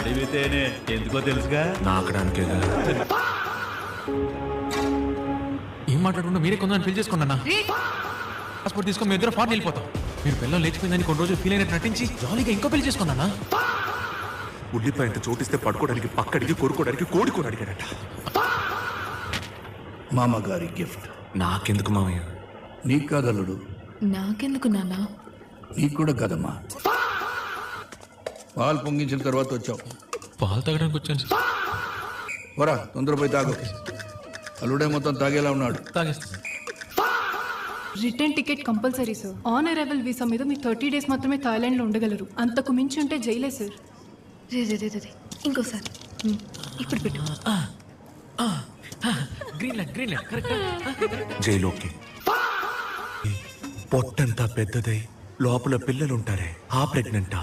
అడిగితేనే ఎందుకో తెలుసుగా. నాకడానికే ఏం మాట్లాడుకుంటూ మీరే కొందని ఫీల్ చేసుకున్నా. పాస్పోర్ట్ తీసుకొని మీ ఇద్దరు ఫారెన్ వెళ్ళిపోతాం. మీరు పిల్లలు లేచిపోయిందని కొన్ని రోజులు ఫీల్ అయినట్టు నటించి జాలీగా ఇంకో పెళ్లి చేసుకున్నానా. ఉల్లిపాయ ఇంత చోటిస్తే పడుకోవడానికి పక్కడికి కొడుకోవడానికి కోడికొని అడిగాడట. మామగారి గిఫ్ట్ నాకెందుకు మామయ్య? నీకు కాదల్లుడు. నాకెందుకు నాన్న? నీకు కూడా కదమ్మా. పాలు పొంగించిన తర్వాత వచ్చావు. పాలు తాగడానికి వచ్చాను సార్. వరా తొందరపోయి తాగు. అల్లుడే మొత్తం తాగేలా ఉన్నాడు. తాగేస్తాను. Return ticket compulsory sir. On arrival visa మీద మీరు 30 days మాత్రమే థాయిలాండ్లో ఉండగలరు. అంతకు మించి ఉంటే జైలే సార్. రే ఇంకోసారి ఇప్పుడు పెట్టు. Greenland correct. జైలోకి పొట్టంతా పెద్దదై లోపల పిల్లలుంటారే, ఆ ప్రెగ్నెంటా?